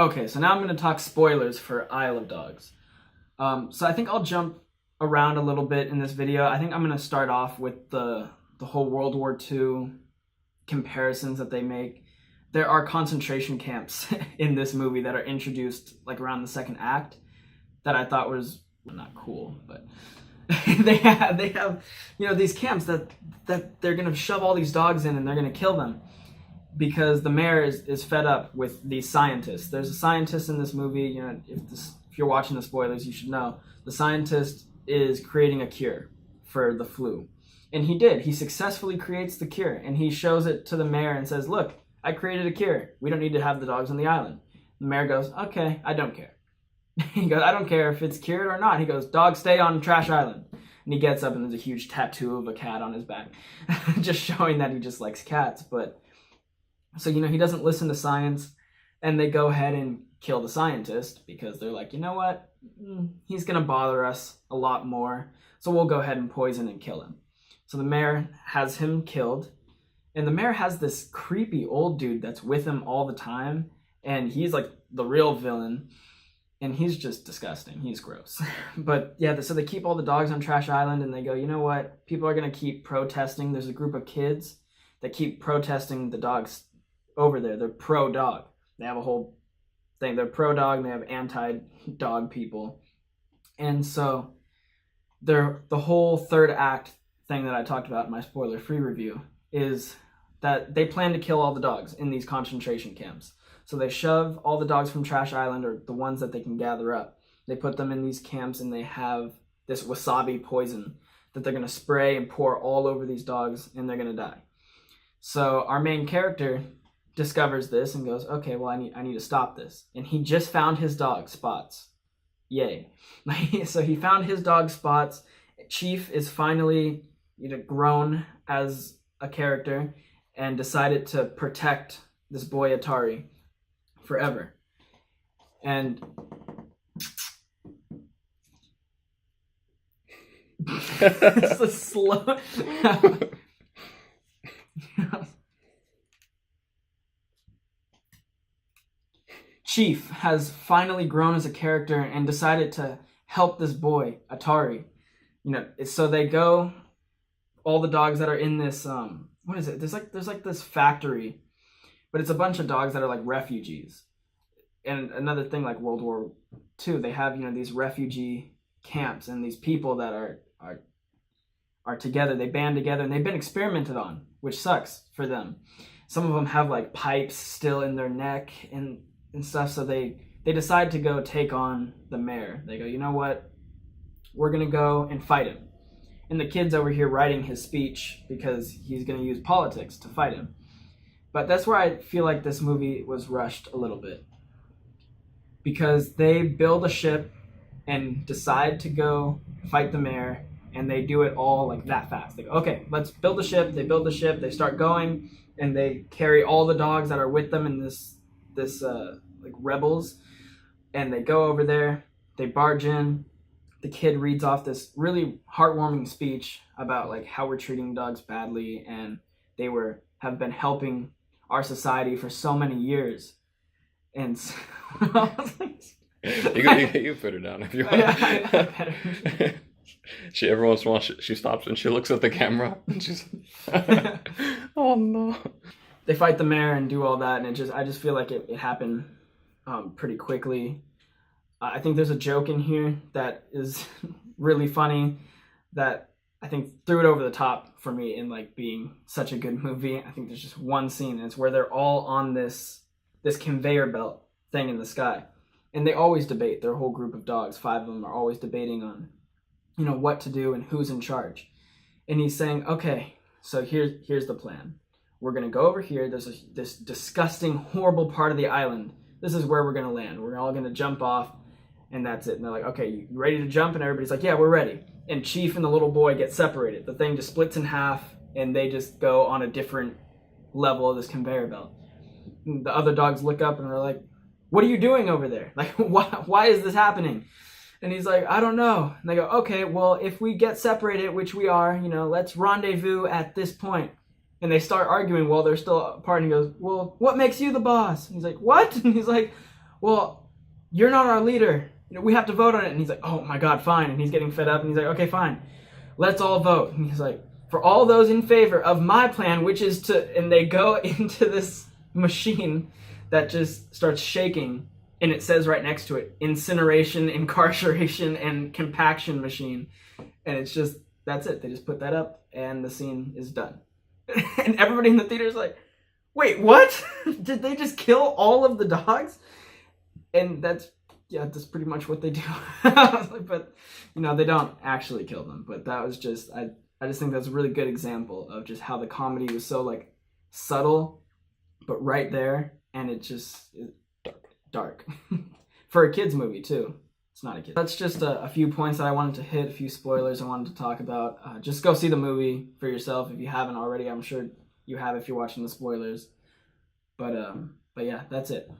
Okay, so now I'm going to talk spoilers for Isle of Dogs. So I think I'll jump around a little bit in this video. I think I'm going to start off with the whole World War II comparisons that they make. There are concentration camps in this movie that are introduced like around the second act that I thought was not cool, but they have these camps that they're going to shove all these dogs in and they're going to kill them because the mayor is fed up with these scientists. There's a scientist in this movie. If you're watching the spoilers, you should know the scientist is creating a cure for the flu, and he successfully creates the cure, and he shows it to the mayor and says, "Look, I created a cure. We don't need to have the dogs on the island." The mayor goes, "Okay, I don't care." He goes, "I don't care if it's cured or not." He goes, "Dogs stay on Trash Island." And he gets up and there's a huge tattoo of a cat on his back, just showing that he just likes cats. But so, he doesn't listen to science, and they go ahead and kill the scientist because they're like, you know what? He's going to bother us a lot more, so we'll go ahead and poison and kill him. So the mayor has him killed, and the mayor has this creepy old dude that's with him all the time, and he's like the real villain, and he's just disgusting. He's gross. But yeah, so they keep all the dogs on Trash Island, and they go, you know what? People are going to keep protesting. There's a group of kids that keep protesting the dogs over there. They're pro-dog. They have a whole thing. They're pro-dog, and they have anti-dog people. And so the whole third act thing that I talked about in my spoiler-free review is that they plan to kill all the dogs in these concentration camps. So they shove all the dogs from Trash Island, or the ones that they can gather up. They put them in these camps, and they have this wasabi poison that they're going to spray and pour all over these dogs, and they're going to die. So our main character discovers this and goes, okay, well, I need to stop this. And he just found his dog, Spots. Yay. So he found his dog, Spots. Chief is finally grown as a character and decided to protect this boy Atari forever. And it's a slow Chief has finally grown as a character and decided to help this boy Atari. So they go, all the dogs that are in this what is it? There's like this factory, but it's a bunch of dogs that are like refugees. And another thing, like World War II, they have these refugee camps, and these people that are together. They band together, and they've been experimented on, which sucks for them. Some of them have like pipes still in their neck and stuff. So they decide to go take on the mayor. They go, you know what? We're gonna go and fight him. And the kid's over here writing his speech because he's gonna use politics to fight him. But that's where I feel like this movie was rushed a little bit, because they build a ship and decide to go fight the mayor, and they do it all like that fast. They go, okay, let's build a ship. They build the ship. They start going, and they carry all the dogs that are with them in this like rebels, and they go over there. They barge in. The kid reads off this really heartwarming speech about like how we're treating dogs badly, and they have been helping our society for so many years. And so, I was like, you put her down if you want. I better. Every once in a while she stops and she looks at the camera and she's oh no. They fight the mayor and do all that, and I just feel like it happened pretty quickly. I think there's a joke in here that is really funny that I think threw it over the top for me in like being such a good movie. I think there's just one scene, and it's where they're all on this conveyor belt thing in the sky, and they always debate. Their whole group of dogs, 5 of them, are always debating on what to do and who's in charge. And he's saying, okay, so here's the plan. We're gonna go over here. There's this disgusting, horrible part of the island. This is where we're gonna land. We're all gonna jump off, and that's it. And they're like, okay, you ready to jump? And everybody's like, yeah, we're ready. And Chief and the little boy get separated. The thing just splits in half, and they just go on a different level of this conveyor belt. And the other dogs look up and they're like, what are you doing over there? Like, why is this happening? And he's like, I don't know. And they go, okay, well, if we get separated, which we are, let's rendezvous at this point. And they start arguing while they're still apart. And he goes, well, what makes you the boss? And he's like, what? And he's like, well, you're not our leader. We have to vote on it. And he's like, oh my God, fine. And he's getting fed up and he's like, okay, fine. Let's all vote. And he's like, for all those in favor of my plan, which is to, and they go into this machine that just starts shaking, and it says right next to it, incineration, incarceration, and compaction machine. And it's just, that's it. They just put that up and the scene is done. And everybody in the theater is like, wait, what? Did they just kill all of the dogs? And that's pretty much what they do. But, they don't actually kill them. But that was just, I just think that's a really good example of just how the comedy was so, like, subtle, but right there. And it just, dark. For a kid's movie, too. It's not a kid. That's just a few points that I wanted to hit, a few spoilers I wanted to talk about. Just go see the movie for yourself if you haven't already. I'm sure you have if you're watching the spoilers. But yeah, that's it.